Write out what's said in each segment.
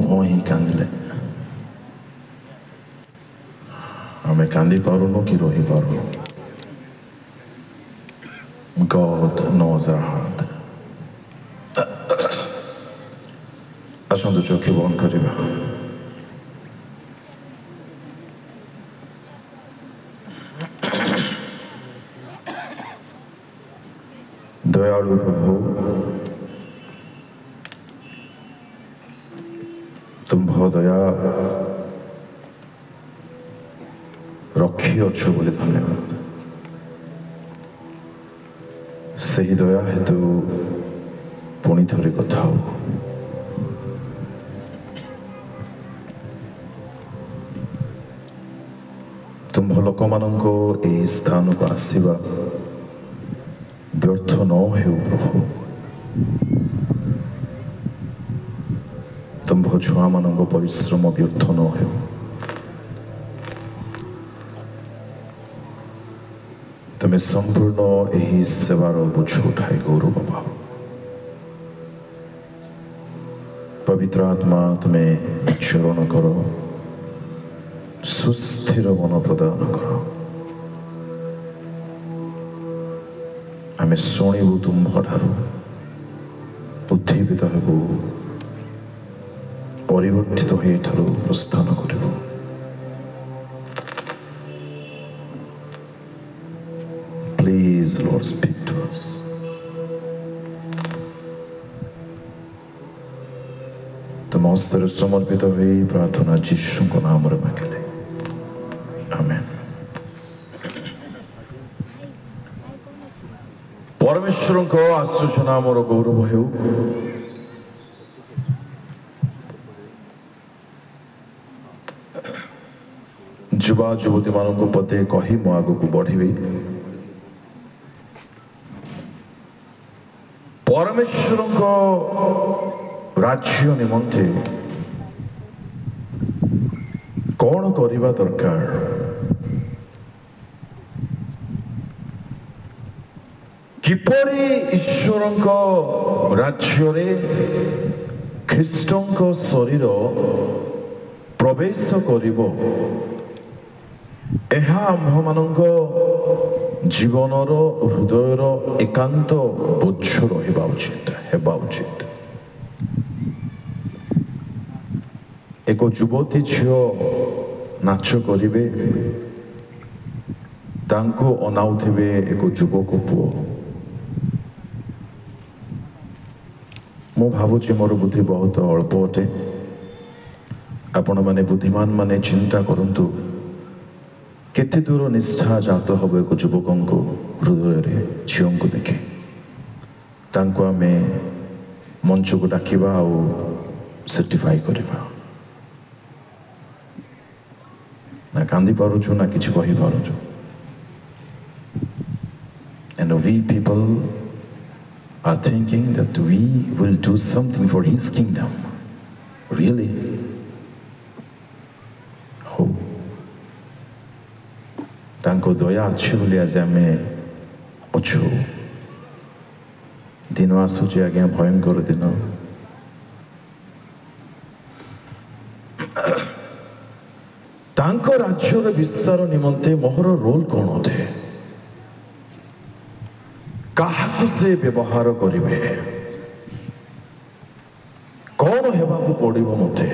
भौ ही कांदिले आमे कांदी पारुनु कि रही पारुनु God knows our heart. आसंतु चोखी बंद करिबा दयालु प्रभु तुम दया रखी अच्छो बोले धन्यवाद सही दया हेतु पुणी थोड़ी कथा हो तुम लोक मान स्थान को आसवा व्यर्थ न हो प्रभु तुम छुआ मान परिश्रम व्यर्थ न हो तुम्हें संपूर्ण यही सेवार बोझ उठाई गौरव पाओ पवित्र आत्मा तुम्हें उच्चारण करो सुस्थिर मन प्रदान करो आम शुणु तुम ठार उद्दीपित हेबू परिवर्तित हो प्रस्थान करू Please, Lord, speak to us. तुम हस्तर समर्पित हुई प्रार्थना यीशु को नाम रे मांगले आमेन। परमेश्वर को आश्चर्य नाम रो गौरव हेउ युवा युवती मान को पते कही मो आग को बढ़ी परमेश्वर राज्य निमंते कौन करवा दरकार किपरि ईश्वर राज्य रे ख्रीष्ट शरीर प्रवेश करिवो एहा आम्भ मानक जीवनर हृदयर एकांत बोझ रहा उचित हेबा उचित एक युवती झील नाच करिवे तांको अनाउथिबे एक युवक पुओ मु भावुची मोर बुद्धि बहुत अल्प अटे आपण माने बुद्धिमान माने चिंता करंतु केते दूर निष्ठा जात हम एक युवक हृदय झील को देखे तांको आमे मंच को डाकिबा आ सर्टिफाई करबा ना कांदी पारुछु ना किछि कहि पारुछु and we people are thinking that we will do something for his kingdom really तांको दया अच्छी बोली आज आम अच्छु दिन आसूचे आज्ञा भयंकर दिन तांको राज्यर विस्तार निमंते मोहर रोल कौन अटे काहाकु से व्यवहार करिवे कौन हेबाकु पड़िबो मते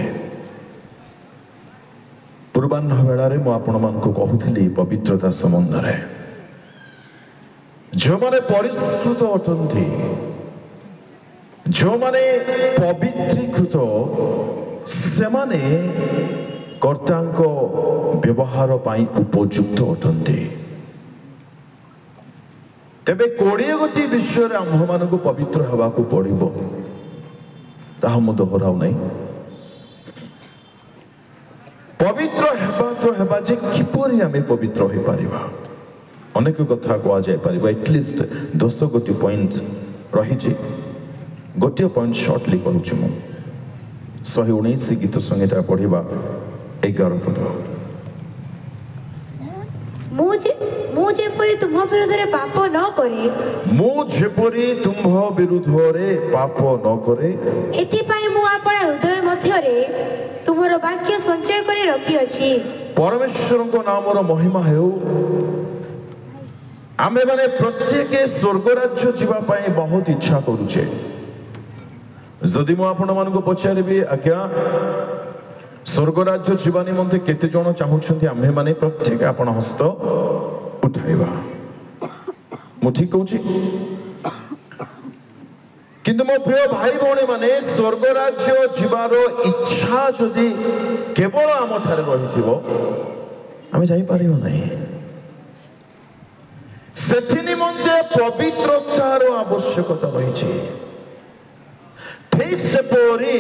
पूर्वाह्न बेलारे मु आपण मानकु कहूथिली पवित्रता संबंधरे जो माने परिष्कृत अटंती जो माने पवित्रीकृत से माने कर्तांको व्यवहार पाई उपयुक्त अटंती तेबे 20 गोटी विषय रे आम्भ मानकु पवित्र हेबाकु पड़िबो ताहा मु दोहराउ नै पवित्र हेबा तो हेबा जे किपरि आमे पवित्र होई परिबा अनेक कथा को जाय परिबा एटलिस्ट 10 गोटी पॉइंट रही छी गोटे पॉइंट शॉर्टली कहूँ मु 119 गीत संहिता पढ़िबा 11 पद मु जेपरि तुम विरुद्धरे पाप न करे मु जेपरि तुम विरुद्धरे पाप न करे एथि पई मु आपण हृदय ମଧ୍ୟରେ ତୁମର ବାକ୍ୟ ସଞ୍ଚୟ କରି ରଖିଅଛି। परमेश्वरଙ୍କ नामର महिमा ହେଉ। आमे माने प्रत्येक स्वर्ग राज्य जीवा पाए बहुत इच्छा करूचे। जदि मु आपण मानको पचारिबी आज्ञा स्वर्ग राज्य जीवा निमंते केते जण चाहुछंती आमे माने प्रत्येक आपण हस्त उठाइबा। मु ठीक कहूची किंतु मो प्रिय भाई भौणी माने स्वर्ग राज्य जीवार इच्छा जदि केवल आम ठारे रहिथिबो आमे जाई पारिबो नाही। सेथि निमंते पवित्रतार आवश्यकता रहिछि। ठीक सेपरि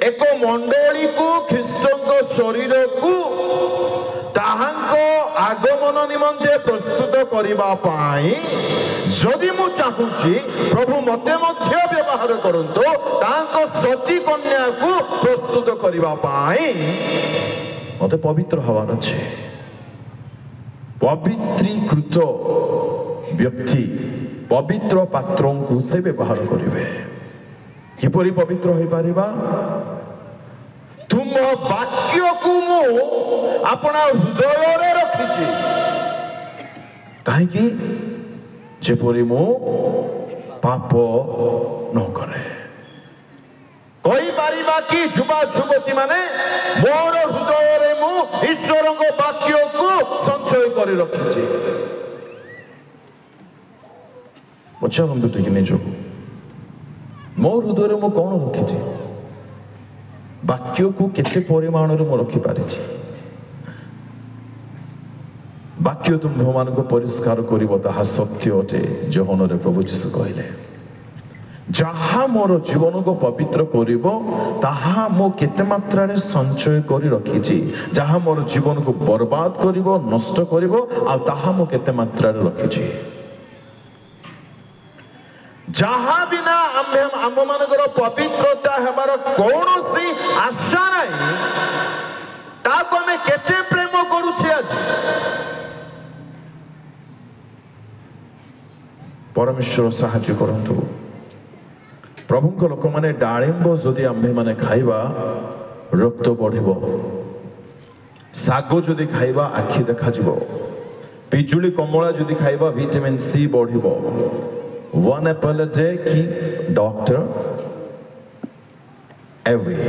एक मंडली को ख्रीष्टଙ୍କ शरीर को ताहांको आगमन निमंते प्रस्तुत करिबा पाई जदि मु चाहूची प्रभु मते मध्य व्यवहार करंतो ताहांको सती कन्या को प्रस्तुत करिबा पाई मते पवित्र हवार अछि। पवित्रीकृत व्यक्ति पवित्र पात्रों को से व्यवहार करिवे। किपरि पवित्र होई पारिबा तुम वाक्य को मु अपना हृदय रे रखिछि काहे कि जेपरि मु पाप न करे। कहि पारिबा कि युवा युवती माने मोर हृदय रे मु ईश्वरଙ୍କ वाक्य को संचय करि रखिछि। बच्चा हम तो नहीं जो मो हृदय रे मु कोन रखिछि वाक्य को केते परिमाण रे मु रखि पारिछि। वाक्य तुम मान को परिष्कार करिवो ताहा सत्य अटे। जोहन रे प्रभु यीशु कहले जहा मोर जीवन को पवित्र करिवो ताहा मो केते मात्रा रे संचय करि रखिछि। जहा मोर जीवन को बर्बाद करिवो नष्ट करिवो आ ताहा मो केते मात्रा रे रखिछि। जहा बिना आम मानकर पवित्रता हमारा कौनसी आशा नहीं ताको हमें केते प्रेम करूछे। आज परमेश्वर साहाय्य करंतु। प्रभुଙ୍କ लोक माने डाळिंब जदि आम्भे माने खाइबा रक्त बढ़िबो। सागो जदि खाइबा आखि देखा जिवो। पिजुली कमला जदि खाइबा विटामिन सी बढ़िबो। One apple a day keep doctor away.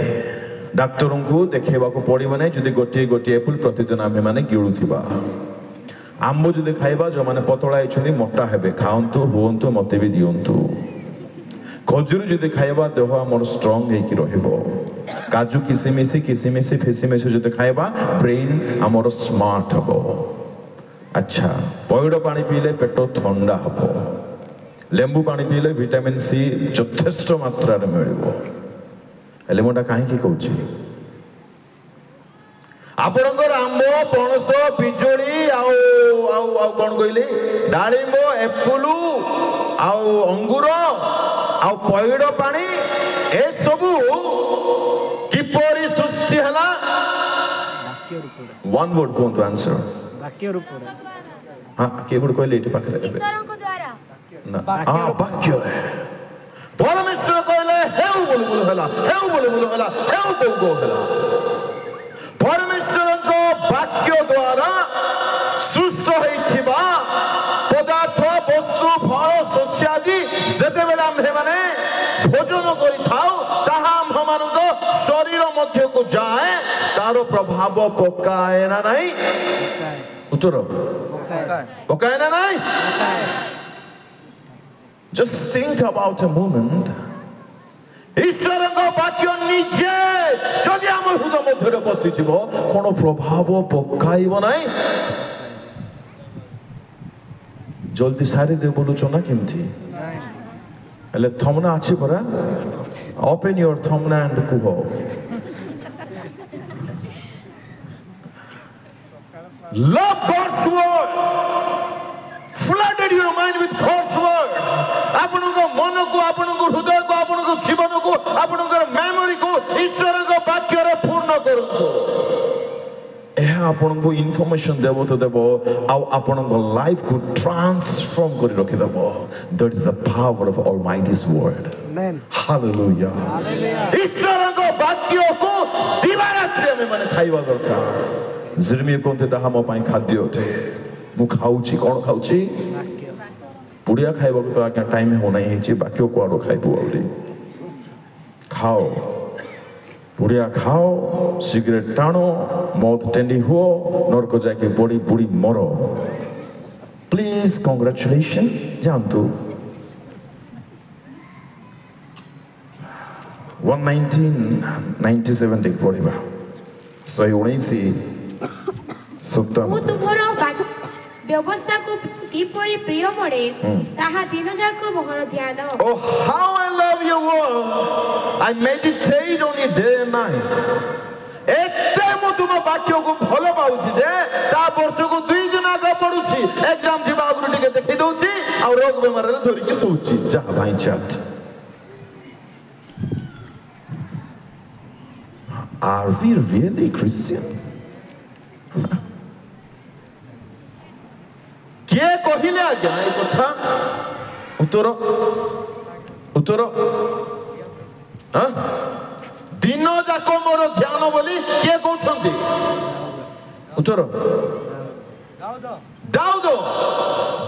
डाक्टरों को देखेबा को पड़िबो नै जदि गोटी गोटी एप्पल प्रतिदिन आमे माने गिळुथिबा। आंबो जदि खाइबा जो माने पतळा आइछन्ती मोटा हेबे खाउंतु होंतु मते भी दियंतु। खजूर जदि खाइबा देह हमर स्ट्रांग हे कि रहिबो। काजू किसिमिसी फिसिमिसी जदि खाइबा ब्रेन हमर स्मार्ट हबो। अच्छा पयड़ पानी पीले पेट ठंडा हबो। लेंबू पानी पीले विटामिन सी यथेष्ट मात्रा रे मिलिबो। हेले मोटा काहे की कहूची आपणकर आंब पणस पिजोली आउ आउ आउ कोन कहली डाळिंब एप्पल आउ अंगूर आउ पयड़ पानी ए सब किपरि सृष्टि हला। वन वर्ड कोन तो आंसर वाक्य रूप हां के गुड कहले एटी पाखरे ईश्वरଙ୍କ द्वारा वाक्य परमेश्वर कहले हेउ बोल बोल हला हेउ बोल बोल हला हेउ बोल बोल हला। परमेश्वर को वाक्य द्वारा सृष्टि होइथिबा पदार्थ वस्तु फल शस्य आदि जेते बेला आम्भे माने भोजन करि थाउ ताहा आम्भ मानको शरीर मध्य को जाए तारो प्रभाव पकाए ना नहीं। उत्तर पकाए ना नहीं। Just think about a moment. ईश्वरଙ୍କ वाक्य निजे जदि आम हृदय मध्य पशिଯିव कौन प्रभाव पकाइब नहीं। जल्दी सारी दे बोलुच ना केमती हेले थमना अछि परा। ओपन योर थमना एंड कुह love God's word. Flooded your mind with God's word. आपनको मन को आपनको हृदय को आपनको जीवन को आपनको मेमोरी को ईश्वर को वाक्य रे पूर्ण करंतु। एहा आपनको इन्फॉर्मेशन देबो तो देबो आ आपनको लाइफ को ट्रांसफॉर्म करि रखि देबो। That is the power of Almighty's word. Amen hallelujah. ईश्वर को ବାକ୍ୟ କୁ ଦିବାରାତ୍ରି ଆମେ ମାନେ ଖାଇବା ଦରକାର ଜିର୍ମି କୋନ୍ତେ ତାହା ମୋ ପାଇଁ ଖାଦ୍ୟ ଅଟେ ମୁଁ ଖାଉଛି କ'ଣ ଖାଉଛି ପୁଡ଼ିଆ ଖାଇବାକୁ ତ ଆଜ୍ଞା ଟାଇମ୍ ହେଉନାହିଁ ହେଇଛି ବାକ୍ୟ କୁଆଡ଼ୁ ଖାଇବୁ ଆହୁରି ଖାଅ ପୁଡ଼ିଆ ଖାଅ ସିଗାରେଟ୍ ଟାଣ ମଦ ଟେଣ୍ଡି ହୁଅ ନରକ ଯାଇକି ବଡ଼ି ବୁଡ଼ି ମର ପ୍ଲିଜ୍ କଂଗ୍ରାଚୁଲେସନ୍ ଯାଆନ୍ତୁ 197 ଟିକେ ପଢ଼ିବା 119 ସୁକ୍ତ ମୁଁ ତୁମର ବ୍ୟବସ୍ଥା को किपरि प्रिय पड़े ताहा दिन जाक मोहर ध्यान Oh how I love your word I meditate on it day and night एते मु तुम वाक्य को भलो पाउछि जे ता वर्ष को 2 दिन आगे पडुछि एग्जाम जिबा आगु टिके देखि दउछि आ रोग बेमार रे धरि कि सोउछि जा भाई चाट Are we really Christian? किए कहिले आज्ञा ए कथा उत्तर उत्तर हां दिन जाक मोर ध्यान बोली किए कहउछंती उत्तर दाऊद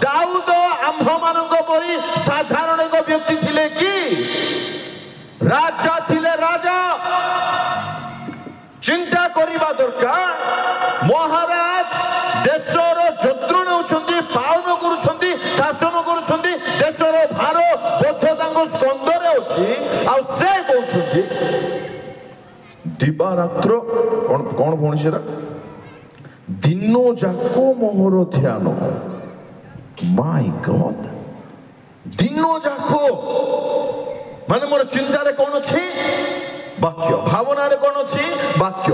दाऊद आम्भ मानक परी साधारण एक व्यक्ति थिले कि राजा थिले राजा चिंता करिबा दरकार महाराज देशर जत्र नेउछंती पालन करूछंती शासन करूछंती देशर भार बोझ तांको स्कंदरे अछि आ से कहउछंती दिवारात्र कोन कोन भणिसेरा दिनो जाको मोहर ध्यान माय गॉड दिनो जाको माने मोर चिंता रे कोन अछि वाक्य भावना रे कोन अछि वाक्य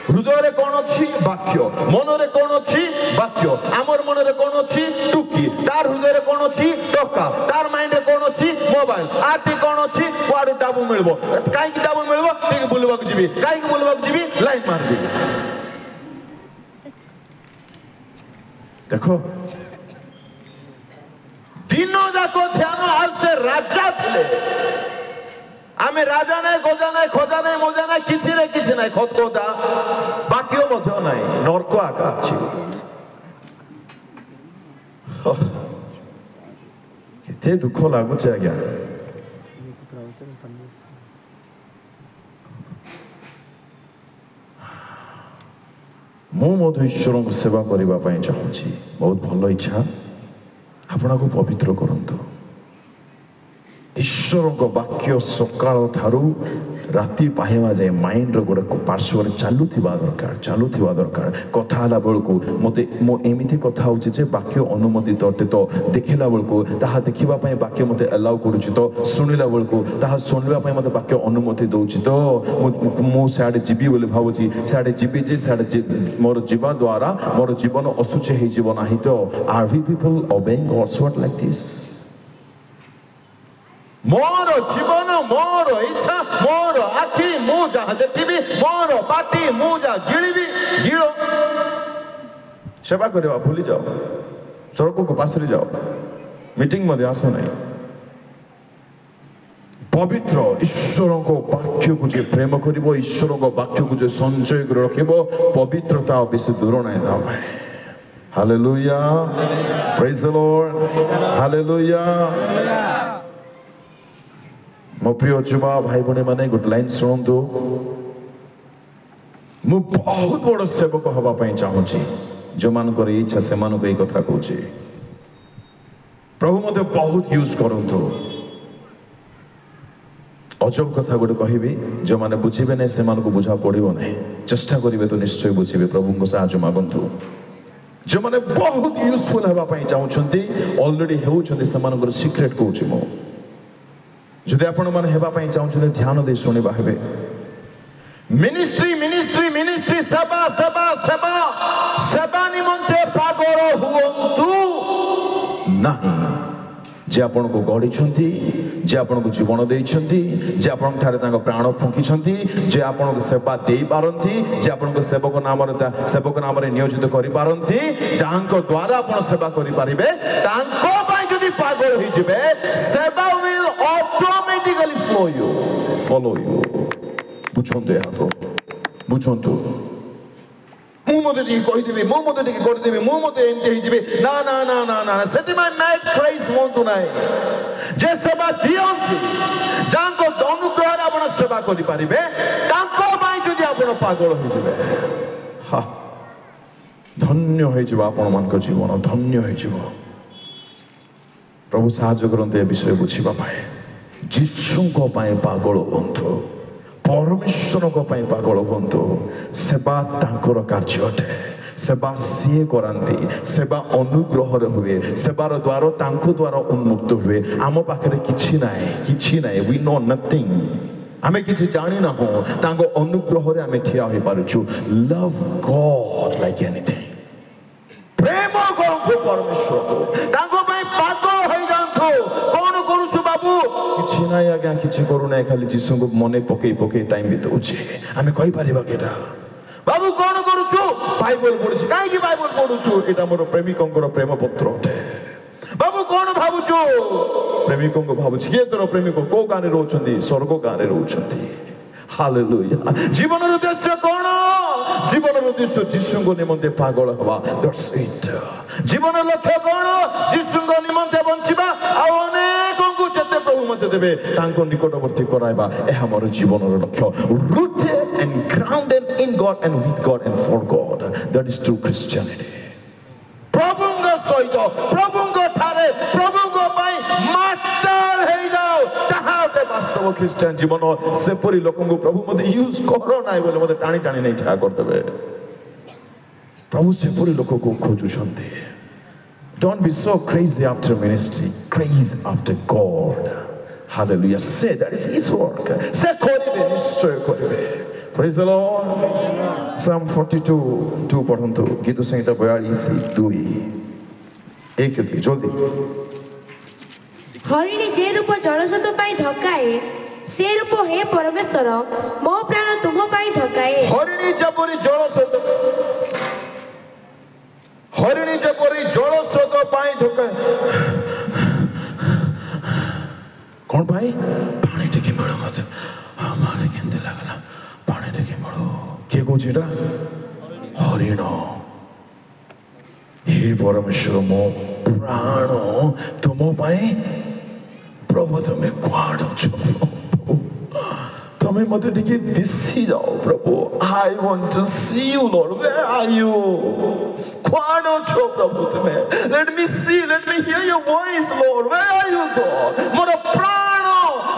हृदय रे कोन अछि वाक्य मन रे कोन अछि वाक्य आमर मन रे कोन अछि टुकी तार हृदय रे कोन अछि टका तार माइंड रे कोन अछि मोबाइल आटी कोन अछि कुआडू टाबू मिलबो काई की टाबू मिलबो ठीक बुलवा के जीबी काई की बुलवा के जीबी लाइन मार दी देखो दिनो जाको ध्यान आज से राजा थिले आमे राजा नै गोजा नै खोजा नै मोजा नै किछि नै खतकोटा बाकियो मध्य नै नरक आका अछि केते दुख लागु छै आज्ञा मु मधु ईश्वर को सेवा करबा पई चाहूछि बहुत भलो इच्छा आपना को पवित्र करंतु ईश्वर को वाक्य सकाळ ठारू राति पाहेवा जाए माइंड रो गोटे पार्श्वर चालुथिबा दरकार कथा हला बेलको मते मो एमिति कथा होछि जे वाक्य अनुमति तटे तो देखिला बेलको ताहा देखिबा पई वाक्य मते अलाउ करूछि तो सुनिला बेलको ताहा सुनिबा पई मते वाक्य अनुमति दउछि तो मो साडे जीबी बोले भाबुछि साडे जीबी जे साडे मोर जीवा द्वारा मोर जीवन असुचे हे जीवन नाही तो are we people obeying God's word like this more जीवन मोर इच्छा मोर आखि मु जहा देखिबी मोर पाटी मु जा गिळिबी गिळो सेवा करबा भूली जाओ सड़क को पासरी जाओ मीटिंग मध्ये आसो नहीं पवित्र ईश्वर को वाक्य को जे प्रेम करिवो ईश्वर को वाक्य को जे संचय कर रखिबो पवित्रता बेसी दूर नहीं था hallelujah praise the Lord hallelujah मो प्रिय जुवा भाई भने माने गुड लाइन सुनंतु मु बहुत बड़ सेवक हवा पई चाहूची जो मान कर इच्छा से मान को कथा कहूची प्रभु मते बहुत यूज करंतु अजब कथा गोटे कहबी जो माने बुझिबे नै से मान को बुझा पड़िबो नै चेष्टा करिवे तो निश्चय बुझिबे प्रभु को साहाय्य मागंतु जो माने बहुत यूजफुल हवा पई चाहूछंती ऑलरेडी हेउछंती से मान को सीक्रेट कहूची मो जदि आपण माने हेबा पई चाहूछंती ध्यान दे सुनिबा हेबे मिनिस्ट्री मिनिस्ट्री मिनिस्ट्री सेवा सेवा सेवा सेवा निमंते पागल हुवंतु नाही जे आपण को गढ़ी छंती जे आपण को जीवन देई छंती जे आपण थारे तांको प्राण फुंकी छंती जे आपण को सेवा देई पारंती जे आपण को सेवक नाम रे नियोजित करि पारंती जांको द्वारा आपण सेवा करि पारिबे तांको पई जदि पागल होई जिवे सेवा विल ऑटोमेटिकली follow you ବୁଝନ୍ତୁ ଏହାକୁ ବୁଝନ୍ତୁ ମୁଁ ମୋତେ ଟିକେ କହିଦେବି ମୁଁ ମୋତେ ଟିକେ କରିଦେବି ମୁଁ ମୋତେ ଏମିତି ହେଇଯିବି ନା ନା ନା ନା ନା ସେଥିପାଇଁ ମ୍ୟାଡ୍ କ୍ରାଇସ୍ ହୁଅନ୍ତୁ ନାହିଁ ଯେ ସେବା ଦିଅନ୍ତି ଯାହାଙ୍କ ଅନୁଗ୍ରହରେ ଆପଣ ସେବା କରିପାରିବେ ତାଙ୍କ ପାଇଁ ଯଦି ଆପଣ ପାଗଳ ହେଇଯିବେ ଧନ୍ୟ ହେଇଯିବ ଆପଣମାନଙ୍କ ଜୀବନ ଧନ୍ୟ ହେଇଯିବ ପ୍ରଭୁ ସାହାଯ୍ୟ କରନ୍ତୁ ଏ ବିଷୟ ବୁଝିବା ପାଇଁ ଯୀଶୁଙ୍କ ପାଇଁ ପାଗଳ ହୁଅନ୍ତୁ ପରମେଶ୍ୱରଙ୍କ ପାଇଁ ପାଗଳ ହୁଅନ୍ତୁ ସେବା ତାଙ୍କର କାର୍ଯ୍ୟ ଅଟେ ସେବା ସିଏ କରାନ୍ତି ସେବା ଅନୁଗ୍ରହରେ ହୁଏ ସେବାର ଦ୍ୱାର ତାଙ୍କ ଦ୍ୱାରା ଉନ୍ମୁକ୍ତ ହୁଏ ଆମ ପାଖରେ କିଛି ନାହିଁ we know nothing ଆମେ କିଛି ଜାଣିନାହୁଁ ତାଙ୍କ ଅନୁଗ୍ରହରେ ଆମେ ଠିଆ ହୋଇପାରୁଛୁ love God like anything ପ୍ରେମ କରନ୍ତୁ ପରମେଶ୍ୱରକୁ ତାଙ୍କ ପାଇଁ ପାଗଳ ହେଇଯାଆନ୍ତୁ କଣ କରୁଛୁ ବାବୁ କିଛି ନାହିଁ ଆଜ୍ଞା କିଛି କରୁନାହିଁ ଖାଲି ଯୀଶୁଙ୍କୁ ମନେ ପକେଇ ଟାଇମ୍ ବିତଉଛି ଆମେ କହିପାରିବା କି ଏଇଟା ବାବୁ କଣ କରୁଛୁ ବାଇବଲ ପଢୁଛି କାହିଁକି ବାଇବଲ ପଢୁଛୁ ଏଇଟା ମୋର ପ୍ରେମିକଙ୍କର ପ୍ରେମ ପତ୍ର ଅଟେ ବାବୁ କଣ ଭାବୁଛୁ ପ୍ରେମିକଙ୍କୁ ଭାବୁଛି କିଏ ତୋର ପ୍ରେମିକ କୋଉ ଗାଁରେ ରହୁଛନ୍ତି ସ୍ୱର୍ଗ ଗାଁରେ ରହୁଛନ୍ତି ହାଲେଲୁୟା ଜୀବନର ଉଦ୍ଦେଶ୍ୟ କଣ ଜୀବନର ଉଦ୍ଦେଶ୍ୟ ଯୀଶୁଙ୍କ ନିମନ୍ତେ ପାଗଳ ହେବା that's it ଜୀବନ ଲକ୍ଷ୍ୟ କଣ ଯୀଶୁଙ୍କ ନିମନ୍ତେ ବଞ୍ଚିବା ଆଉ ଅନେକଙ୍କୁ ଯେତେ ପ୍ରଭୁ ମତେ ଦେବେ ତାଙ୍କ ନିକଟବର୍ତ୍ତୀ କରାଇବା ଏହା ମୋର ଜୀବନର ଲକ୍ଷ୍ୟ rooted and grounded in God and with God and for God that is true Christianity ପ୍ରଭୁଙ୍କ ସହିତ ପ୍ରଭୁଙ୍କ ଠାରେ ପ୍ରଭୁଙ୍କ ପାଇଁ ମାତାଲ ହେଇଯାଉ ତାହା ଗୋଟେ ବାସ୍ତବ ଖ୍ରୀଷ୍ଟିଆନ ଜୀବନ ସେପରି ଲୋକଙ୍କୁ ପ୍ରଭୁ ମୋତେ ୟୁଜ୍ କର ନାହିଁ ବୋଲି ମୋତେ ଟାଣି ନେଇ ଠିଆ କରିଦେବେ ପ୍ରଭୁ ସେପରି ଲୋକକୁ ଖୋଜୁଛନ୍ତି don't be so crazy after ministry crazy after God hallelujah say that is his work ସେ କରିବେ ନିଶ୍ଚୟ କରିବେ praise the Lord Psalm 42:2 ପଢ଼ନ୍ତୁ ଗୀତ ସଂହିତା 42:2 ଜଲ୍ଦି ହରିଣୀ ଯେ ରୂପ ଜଳସ୍ରୋତ ପାଇଁ ଧକାଏ ସେ ରୂପ ହେ ପରମେଶ୍ୱର ମୋ ପ୍ରାଣ ତୁମ ପାଇଁ ଧକାଏ ହରିଣୀ ଯେପରି ଜଳସ୍ରୋତ ପାଇଁ ଧକାଏ କଣ ପାଇଁ ପାଣି ଟିକେ ମିଳୁ ମତେ ଆମର କେମିତି ଲାଗିଲା ପାଣି ଟିକେ ମିଳୁ କିଏ କହୁଛି ଏଇଟା ହରିଣ हे परमेश्वर मो प्राण तुम प्रभु तुम्हें कुआड़ तुम्हें मत दिशी जाओ प्रभु I want to see you Lord where are you कुआड़ छो प्रभु तुम्हें let me see let me hear your voice Lord where are you God मोर प्राण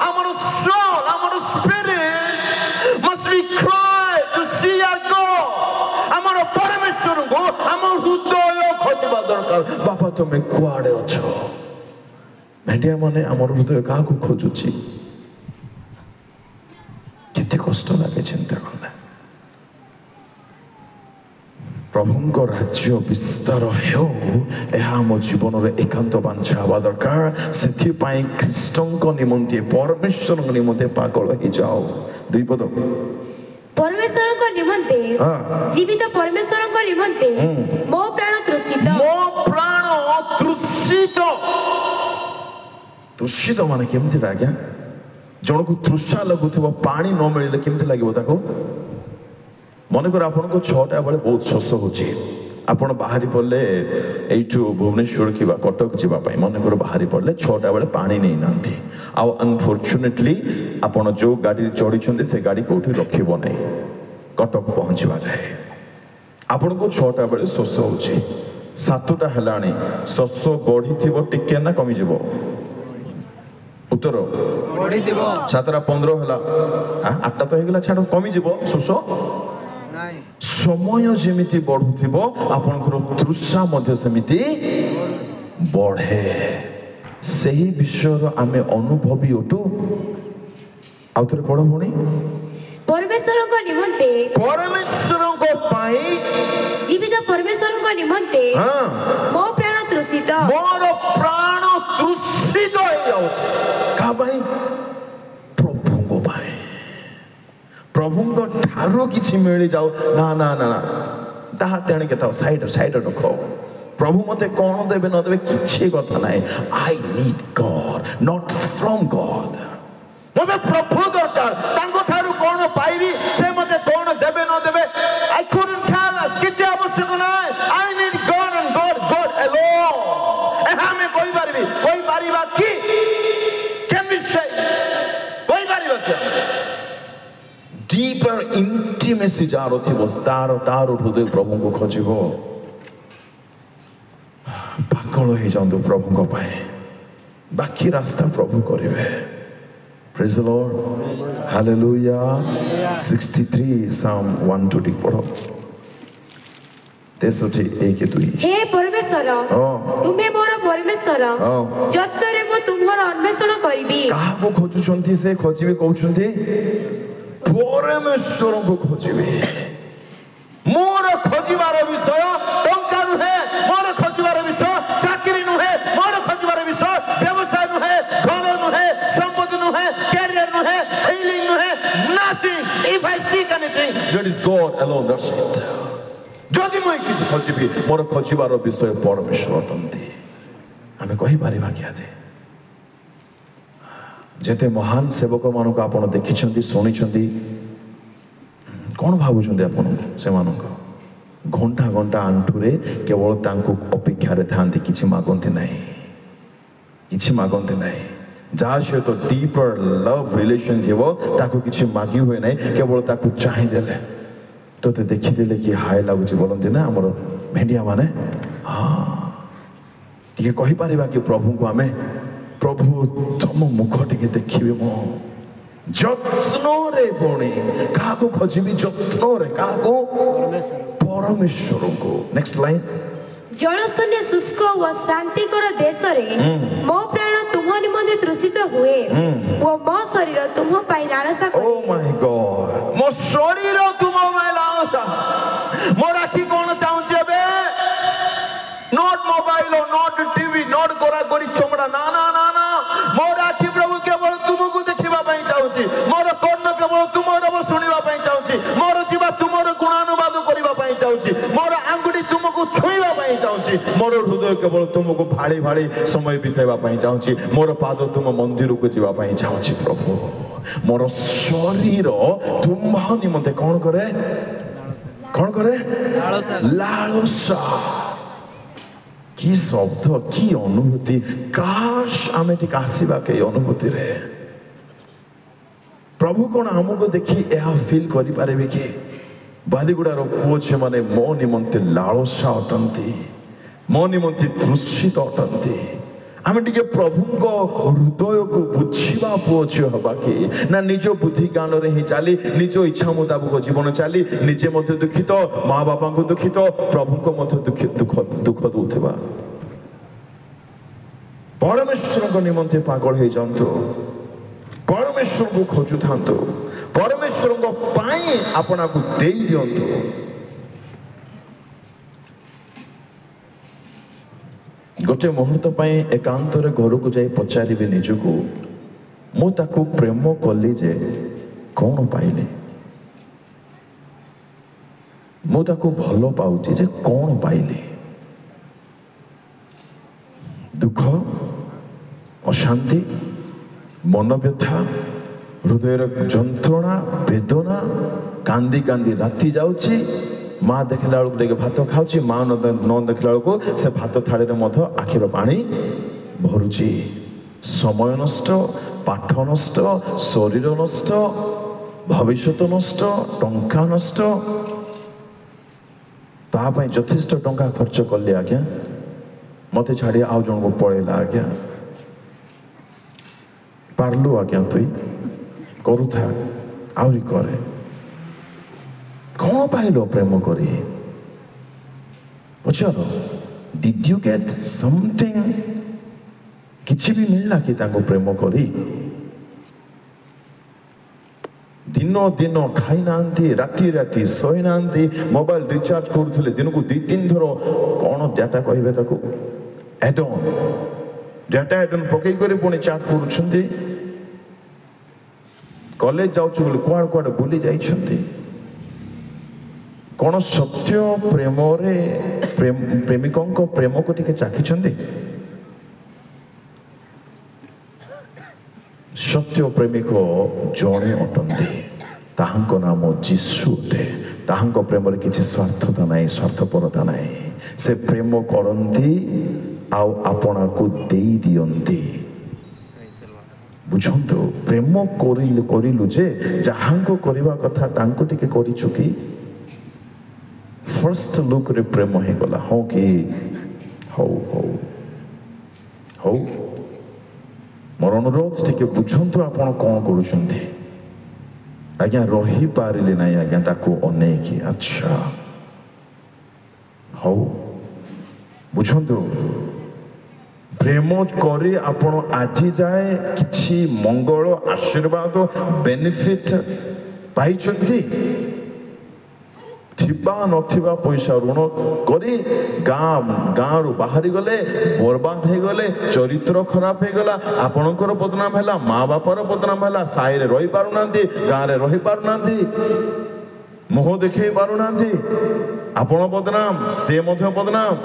आमर सोल आमर spirit must be cry to see our God आमर परमेश्वर को आमर हृदय खोजिबा दरकार बाबा तुम्हें कुआड़े अछो भेंडिया माने आमर हृदय क्या खोजुची केते कष्ट लगे चिंता करना प्रभुंक राज्य विस्तार हो आम जीवन एकांत बांछा हवा दरकार से ख्रीष्टों निमंते परमेश्वर निमंते पागल हो जाओ दुई पद परमेश्वर निमंते जीवित परमेश्वर निमंते मो प्राण तृषित माने केमती आज्ञा जन को तृषा लगुव पानी न मिले केमती लगे मनकर आपन को 6टा बेले बहुत शोष होची आपण बाहरी पड़े यू भुवनेश्वर कि कटक जावाई मनकर बाहरी पड़े 6टा बेले पानी नहीं नांती आउ अनफॉर्चुनेटली आपण जो गाड़ी चढ़ी से गाड़ी कौटी रखब ना कटक पहुँचवा जाए आपण को 6टा बेले शोष होची 7टा है शोष बढ़ी टिके ना कमिज उत्तर 7टा 15 है 8टा तो होगा छाड़ कमिज शोष समय जमी बढ़ुव आपणकर तृषा सेमिति बढ़े से ही विषय आम अनुभवी उठू आउ थे पढ़ भणी परमेश्वर निमंते जीवित परमेश्वर निमंते मो प्राण तृषित मोर प्राण तृषित हो जाउछ का भाई प्रभु भाई प्रभु ठारू किछि मिली जाओ ना ना ना ना ताहा तेणे के था साइड रखो प्रभु मते कौन देबे न देबे किछि कथा नाही I need God not from God मते प्रभु दरकार तांको ठारू कौन पाइबी deeper intimacy जार थिबो तार हृदय प्रभु को खोजिबो पागल हो जांदो प्रभु को पाए बाकी रास्ता प्रभु करिवे Praise the Lord Hallelujah 63 Psalm 120 पढ़ो तेसठी एक दुई हे परमेश्वर तुम्हें मोर परमेश्वर जत्न रे मो तुम्हर अन्वेषण करिबी काहा को खोजुछंती से खोजिबे कहउछंती परमेश्वर को खोजिबे मोर खोजिबार विषय टंका नुहे मोर खोजिबार विषय चाकरी नुहे मोर खोजिबार विषय व्यवसाय नुहे घर नुहे संपत्ति नुहे कैरियर नुहे healing नुहे nothing if I seek anything that is God alone that's it जदि मुई किसी खोजिबी मोर खोजिबार विषय परमेश्वर अटंती आमे कहि पारिबा कि आज जेते महान सेवक मानक आपण देखिछंती सुनिछंती कौन भावुछंती आपण से मानक घंटा घंटा आंठुरे केवल तांको अपेक्षा रे थांती किछि मागंती नाही जा सहित डीपर लव रिलेशन थिबो ताको किछि मागी होय नै केवल ताको चाहि देले तोते देखि देले कि हाय लागुछि बोलंती ना हमर भेंडिया माने हां टिके कहि पारिबा कि प्रभु को हमें प्रभु तुम मुख टिके देखिबे मो जत्न रे पुणी काको खोजिबी जत्न रे काको परमेश्वर को नेक्स्ट लाइन जलशून्य शुष्क व शांतिकर देश रे मो प्राण तुम निमंते तृषित हुए वो मो शरीर तुम पाई लालसा करे ओ माय गॉड मो शरीर तुम पाई लालसा मो राखी कोन चाहूची एबे not mobile not TV not गोरा गोरी चमड़ा ना ना ना ना मो राखी प्रभु केवल तुमको देखिबा पई चाहूची मोर कर्ण केवल तुमर सुनिबा पई चाहूची मोर जीवा तुमर गुणानुवाद करिबा पई चाहूची मोर आंगुठी तुमको छुईबा पई चाहूची मोर हृदय केवल तुमको भाड़ी भाड़ी समय बिताइबा पई चाहूची मोर पाद तुम मंदिर को जीवा पई चाहूची प्रभु मोर शरीर तुम निमंते कोन करे लालसा की शब्द की अनुभूति काश आमे टिक आसीबा के अनुभूति रे प्रभु कोन हमको देखि एहा फील करि पारेबे कि बालीगुडार पुओ छे माने मो निमंते लालसा अटंती मो निमंते तृषित अटंती आमे टिके प्रभु को हृदय को बुझिबा पुओ छे हबा कि ना निज बुद्धि ज्ञान रे ही चाली निज इच्छा मुताबिक जीवन चाली निजे मध्य दुखित माँ बापा को दुखित प्रभु को मध्य दुख दूथिबा परमेश्वर को निमंते पागल हो जांतु परमेश्वर को खोजु थांतु परमेश्वर को पाई अपना को देई दियंतु गोटे मुहूर्त पाई एकांत रे घर को जाई पचारिबे निजको मु ताको प्रेम कली जे कौन पाइले मु ताको भलो पाउची जे कौन पाइले दुख अशांति मन व्यथा हृदय जंत्रणा वेदना कांदी कांदी राति जाउची माँ देखला बेलू भात खाऊची माँ न देखला बेलू से भात थाड़ी में आखिर पानी भरुची समय नष्ट पाठ नष्ट शरीर नष्ट भविष्य नष्ट टंका नष्ट तापाई यथेष्ट टंका खर्च कली आज्ञा मत छाड़ी आउ जन को पड़ेला आज्ञा पार्लु आज्ञा तुई करुथा आहरी करे कौन पाइलो प्रेम करी पचारो डिड यू गेट समथिंग किछि भी मिलला कि ताको प्रेम करी दिन दिन खाई नांती राति राति सोई नांती मोबाइल रिचार्ज करूथले दिन को 2-3 थरो कौन डाटा कहबे ताको एडन डाटा एडन पकई करे पुणी चैट करूछंती कॉलेज जाउछु बोले कुआड़ कुआड़ बुली जाइछंती कौन सत्य प्रेम रे प्रेमिकों को प्रेम को टिके चाखिछंती सत्य प्रेमिक जड़े अटंती ताहांको नाम जीशु अटे ताहांको प्रेम रे किछि स्वार्थता नाही स्वार्थपरता नाही से प्रेम करंती आउ आपना को देई दियंती बुझंतु प्रेम करिलु जे जहांको करिवा कथा तांको टिके करिछु कि फर्स्ट लुक रे प्रेम हे गला हो कि हो मोर अनुरोध टिके बुझंतु आपण कोन करूछंती आज्ञा रही पारिले नाही आज्ञा ताको अनेकी अच्छा हो बुझंतु प्रेम करी आपण आजी जाए किछि मंगल आशीर्वाद बेनिफिट पाइछंती थिबा नथिबा पैसा ऋण करी गाँ रु बाहरी गले बर्बाद हो गले चरित्र खराब हो गला आपणकर बदनाम है माँ बापर बदनाम है साई रे रही पारुना गाँ रे रही पारुना मुह देखई पारुना आपण बदनाम से मध्य बदनाम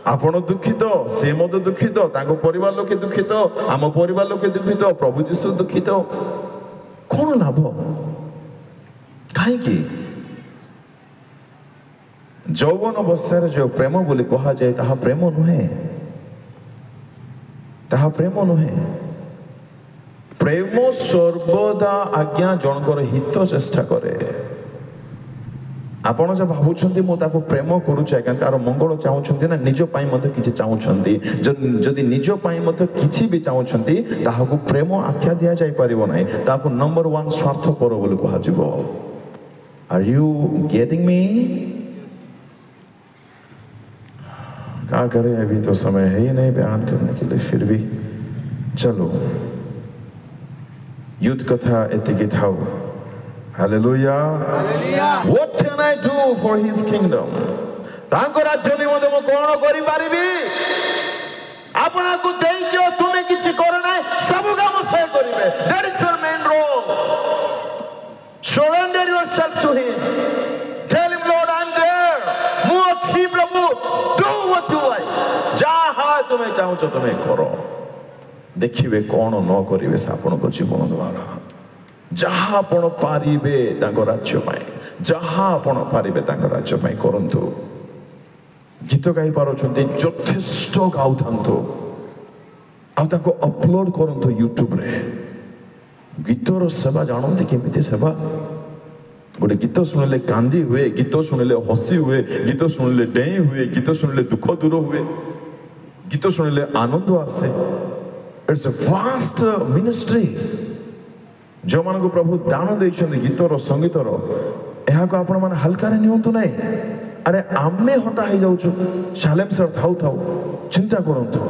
आपण दुखित से मध्य दुखित तांको परिवार लोके दुखित आम परिवार लोके दुखित प्रभु जीशु दुखित कौन लाभ कहीं जौवन अवस्था जो प्रेम बोली कहा जाए ताहा प्रेम नुहे प्रेम सर्वदा आज्ञा जनकर हित चेष्टा करे आपण जब भावुछंती मो ताको प्रेम करूछ आज्ञा तार मंगल चाहूछंती ना निज पाई मते किछि चाहूछंती जदि निज पाई मते किछि भी चाहूछंती ताहाको प्रेम आख्या दिया जाय परिबो नाही ताको नंबर 1 स्वार्थपर बोली कहा जिवो आर यू गेटिंग मी क्या करें अभी तो समय है ही नहीं बयान करने के लिए फिर भी चलो युद्ध कथा एतिकी थाओ hallelujah what can I do for his kingdom तांको राज्य निमंते मो कोन करि पारिबी आपना को देई जो तुमे किछि कर नै सब काम से करिवे that is your main role surrender yourself to him tell him lord I am there मु अछि प्रभु डू व्हाट यू लाइक जहा तुमे चाहो तुमे करो देखिबे कोन न करिवे आपन को जीवन द्वारा जहा आपण पारिबे तांको राज्य पाए जहा आपण पारिबे तांको राज्य पाए करंतु गीत गाई पारुछंती यथेष्ट गाउथांतु आ ताको अपलोड करंतु यूट्यूब रे गीतर सेवा जानते केमिति सेवा गोटे गीत शुणिले कांदी हुए गीत शुणिले हसी हुए गीत शुणिले डेई हुए गीत शुणिले दुख दूर हुए गीत शुणिले आनंद आसे इट्स अ वास्ट मिनिस्ट्री जो मान को प्रभु दान देइछन गीतर संगीतर एहा को आपण मन हल्का रे नियंतु नै अरे आमे हटा हो जाउछु सालेम सर थाउ थाउ चिंता करंतु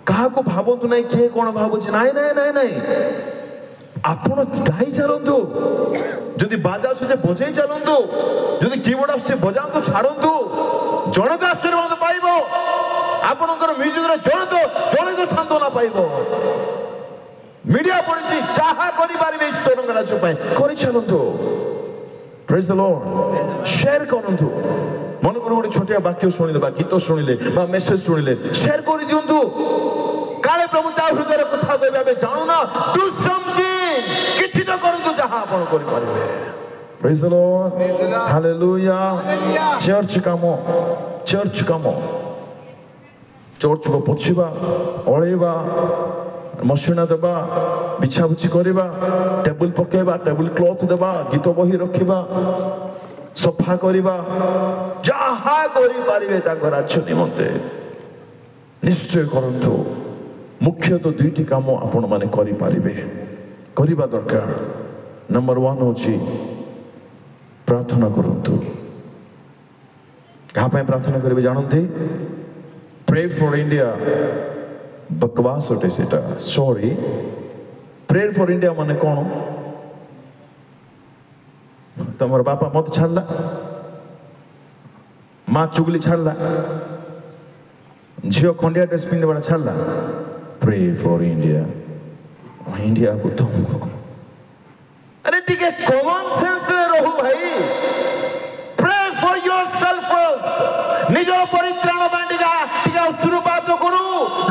कहा को भावंतु नै के कोन भाबुछि नै नै नै नै आपण गाई चलंतु जदि बाजा सुजे बजाई चलंतु जदि कीबोर्ड से बजांतु छाडंतु जण तो आशीर्वाद पाइबो आपनकर म्यूजिक रे जण तो सांत्वना पाइबो मीडिया पड़छि चाहा करि पारिबे ईश्वर राज्य पाए करि चलंतु प्रेज द लॉर्ड शेयर करंतु मन को गोटे छोटिया वाक्य सुनिले बा गीत सुनिले बा मेसेज सुनिले शेयर करि दियंतु काले प्रभु ता हृदय कथा कहबे आबे जानु ना डू समथिंग किछि तो करंतु चाहा आपण करि पारिबे praise the Lord hallelujah church कामो चर्च को पोछिबा ओळेबा मशीना देबा बिछाबुछि करबा टेबल पकेबा टेबल क्लॉथ देबा गीत बही रखिबा सफा करबा जहा करि पारिबे ताको राज्य निमंते निश्चय करंतु मुख्य तो दुईटी काम आपण माने करि पारिबे करबा दरकार नंबर 1 होछि प्रार्थना करंतु कहा पे प्रार्थना करबे जानंती प्रे फॉर इंडिया बकवास होटे सेटा सॉरी प्रेयर फॉर इंडिया माने कौन तमर बापा मत छाड़ला माँ चुगली छाड़ला झियो खंडिया ड्रेस पिंधे बड़ा छाड़ला प्रे फॉर इंडिया इंडिया को तुमको अरे ठीक है कॉमन सेंस रहू भाई प्रे फॉर योरसेल्फ फर्स्ट निजो परित्राण बांडिगा टिका शुरुआत करू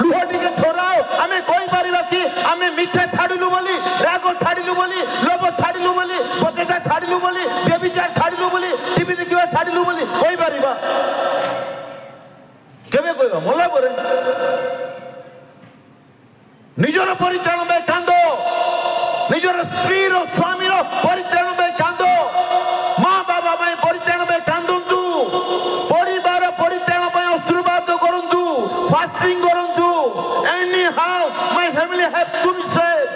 लुह टिके छोराओ हमें कोई पारिबा कि हमें मिथ्या छाडिलु बोली राग छाडिलु बोली लोभ छाडिलु बोली बचेसा छाडिलु बोली व्यभिचार छाडिलु बोली टीवी देखिबा छाडिलु बोली कोई पारिबा केबे कोइबा मोला बोरे निजर परित्राण पे कांदो निजर स्त्री रो स्वामी रो परित्राण पे कांदो माँ बाबा पे परित्राण पे कांदंतु परिवार परित्राण पे आशीर्वाद करंतु फास्टिंग करंतु anyhow my family have to be saved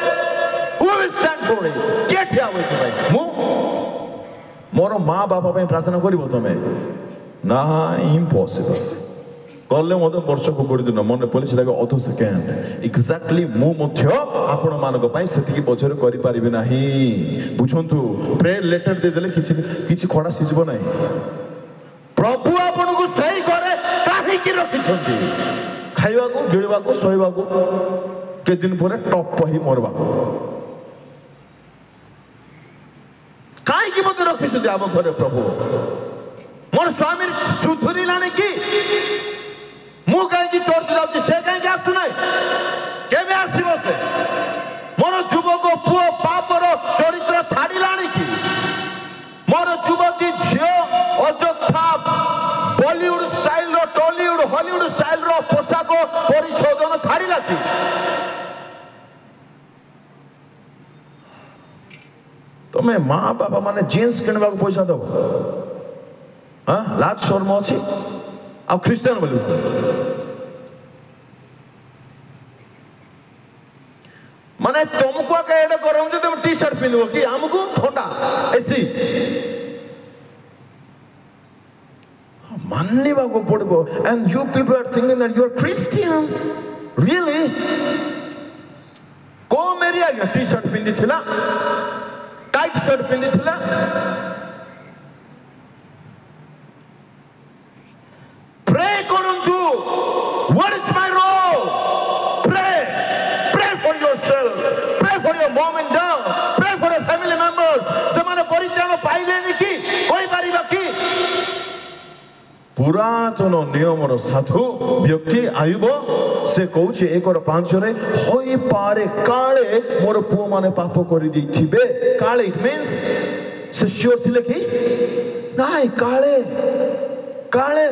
who will stand for it के ठिया होई भाई मु मोर माँ बाबा पे प्रार्थना करिवो तमे ना इम्पॉसिबल कले मत वर्ष को गोड़ी दिन मन पड़े से अध सेकेंड एक्जाक्टली आपण मानक से पछर करें ना बुझंतु प्रेयर लेटर देदेले किछि खड़ा सीजब ना प्रभु आपन को सही करे काहे रखी खाइबा को गिळबा को सोइबा को के दिन पर टप ही मरबा को काहे मत रखी आम घरे प्रभु मोर स्वामी सुधुरी लाने की मु कहीं चर्च जाऊँ से कहीं आसना केवे आसब से मोर युवक पुओ पापर चरित्र छाड़ा कि मोर युवती झील अଯଥା Bollywood style Tollywood Hollywood style पोशाक परिशोधन छाड़ा कि तुम्हें माँ बाबा माने जीन्स किणवा पैसा दब हाँ लाज शर्म अच्छी आ ख्रीस्टान बोली माने तुमको एडे गरम जो तुम टी शर्ट पिंधो कि हमको ठंडा एसी मानने को पड़ो and you people are thinking that you are Christian really को मेरी आज्ञा टी शर्ट पिंधि थिला टाइट शर्ट पिंधि थिला Pray करंतु what is my role pray for yourself pray for your mom and dad pray for your family members समान परित्राण पाइले कि कोई परिबा कि पुरातन नियमर साधु व्यक्ति आयुब से कहूचे 1:5 होई पारे काले मोर पुओ माने पाप करि दैथिबे काले इट मींस से श्योर थिले कि नाइ काले काले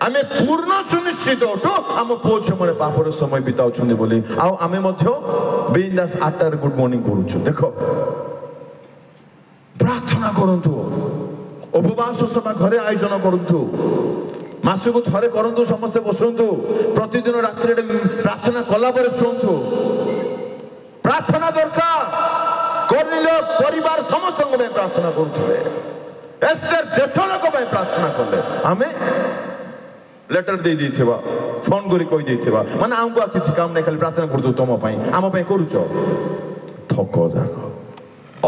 आमे पूर्ण सुनिश्चित होतो आम पुओ झियो माने पापर समय बिताउछन्ते बोली आ आमे मध्य बिंदास 8 गुड मॉर्निंग करूछु देखो प्रार्थना करंतु उपवास सभा घरे आयोजन करंतु मासको थरे करंतु समस्त बसंतु प्रतिदिन रात्रि प्रार्थना कला पर सुनतु प्रार्थना दरकार करनिलो परिवार समस्त को प्रार्थना करथले एस्टर देशलोक को प्रार्थना करले आमे लेटर दे देथिबा फोन करी कहि देथिबा माने हमको किछि काम नै खाली प्रार्थना करदु तम पई आम पई करूचो ठको जाको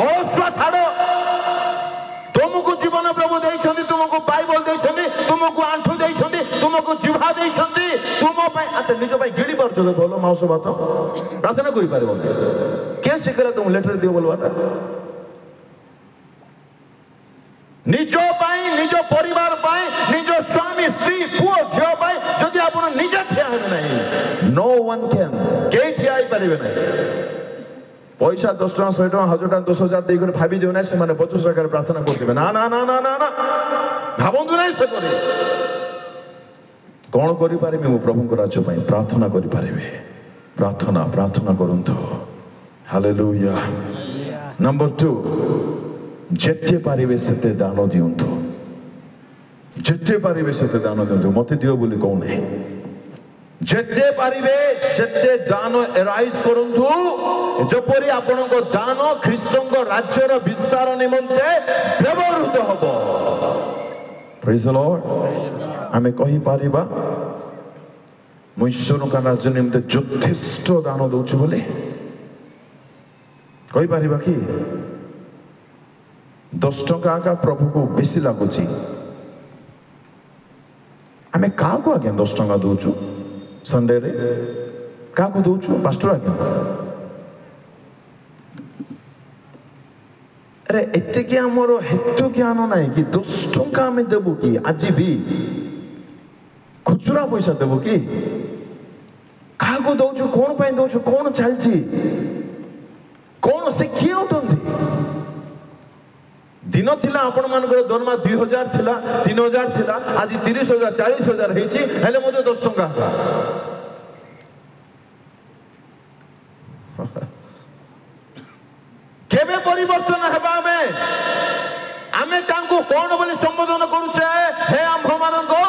अलसुआ छाड़ो तुमको जीवन प्रभु देइछन्ति तुमको बाइबल देइछन्ति तुमको आंठु देइछन्ति तुमको जिह्वा देइछन्ति तुम पई अच्छा निज पई गिली परछो त बोलो माउस बात प्रार्थना करि पारिबो के सिखला तुम लेटर दियो बोलवाटा निज पाई निज परिवार पाई निज स्वामी स्त्री पुओ झियो पाई जदि आपण निज ठिया हेबे नाही नो वन कैन के ठिया आइ पारिबे नाही पैसा 10 टका 100 टका 1000 टका 10,000 देई कर भाबी देउ ना से माने 50 टका प्रार्थना करथिबे ना ना ना ना ना ना भाबंतु नाही से करे कोन करि पारिबे मु प्रभु को राज्य पाई प्रार्थना करि पारिबे प्रार्थना प्रार्थना करंतु हालेलुया नंबर 2 जेते पारिबे सेते दान दियंतु जेते पारिबे सेते दान दियंतु मते दियो बोली कोन है जेते पारिबे सेते दान एराइज करंतु जपरि आपनको दान ख्रीष्टଙ୍କ राज्यर विस्तार निमंते व्यवहृत हबो प्रेज द लॉर्ड आमे कहि पारिबा मु ईश्वर का राज्य निमंते यथेष्ट दान दउछु बोले कहि पारिबा कि 10 टका का प्रभु को बेसी लागुची आमे का को आगे 10 टका दउछु संडे रे का को दउछु पास्टर आगे अरे एते कि हमरो हेतु ज्ञान नाही कि 10 टका में देबो कि आज भी खुचरा पैसा देबो कि का को दउछु कोन पय दउछु कोन चलची कोन से किए उठंती दिन थिला आपण मानकर दरमा 2000 थिला 3000 थिला आज 30,000 40,000 हेची हेले मते 10 टका जेबे परिवर्तन हेबा आमे तांको कौन बोली संबोधन करूछे हे आम्भ मानको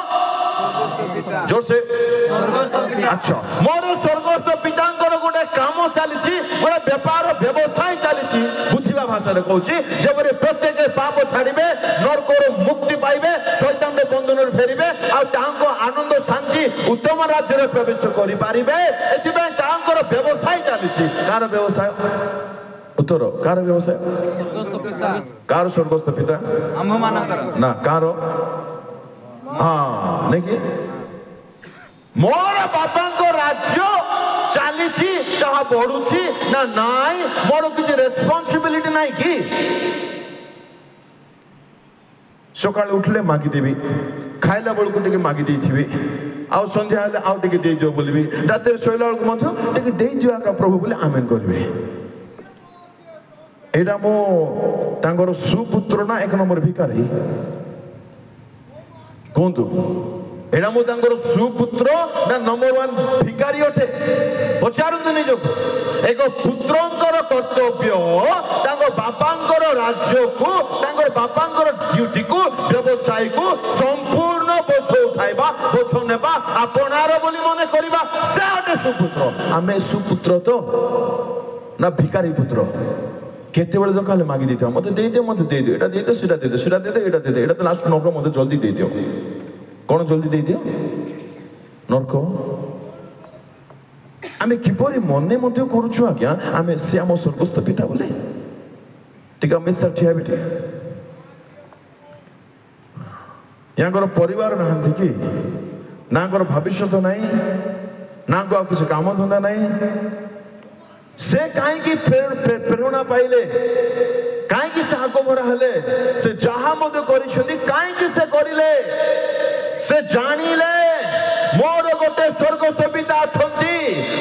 जोर से अच्छा मोर स्वर्गस्थ पितांकर गोटे काम चली गोटे व्यापार व्यवसाय चली बुझा भाषा कहूँ जब प्रत्येक पाप छाड़े नरकर मुक्ति पाइबे शैतान बंधन फेरबे आनंद शांति उत्तम राज्य प्रवेश करें व्यवसाय चली कार व्यवसाय उत्तर कार व्यवसाय कार स्वर्गस्थ पिता ना कार हाँ नहीं कि मोर बापा राज्य चली बढ़ुची ना नाई मोर किसी रेस्पॉन्सिबिलिटी नहीं कि सकाळ उठले मागिदेवी खाइला बेलू टे मागिदे आउ संध्या हेले आउ टे दियो बोलबी रात शोला बेलू टे दियो आका प्रभु बोले आमेन करबे एटा मो तांगर सुपुत्र ना एक नंबर भिकारी कहतु एटा मो तांगर सुपुत्र ना नंबर 1 भिकारी अटे पचारतु निजक एक पुत्रंकर कर्तव्य तांको बापांकर राज्य को तांको बापांकर ड्यूटी को व्यवसाय को संपूर्ण बोझ उठाइबा बोझ नेबा आपनार बोली मने करिबा से अटे सुपुत्र आमे सुपुत्र तो ना भिकारी पुत्र केते बेले तो खाली मागी देते मते दे दियो मते दे दियो एटा दे दियो सेटा दे दियो सेटा दे दियो एटा दे दियो एटा तो लास्ट नरक मते जल्दी दे दियो कोन जल्दी दे दियो नरक आमे किपरि मने मते करूछु आज्ञा आमे से हम स्वर्गस्थ पिता बोले ठीक अमित सर ठिया बिटे यांकर परिवार नहांती कि नांकर भविष्य तो नहीं नांको आ किछ काम धंदा नहीं से कहीं प्रेरणा पाइले कहीं से आग भरा हेले से जहा मते करिसथि कहीं से करिले से जानिले मोर गोटे स्वर्गस्थ पिता अछंती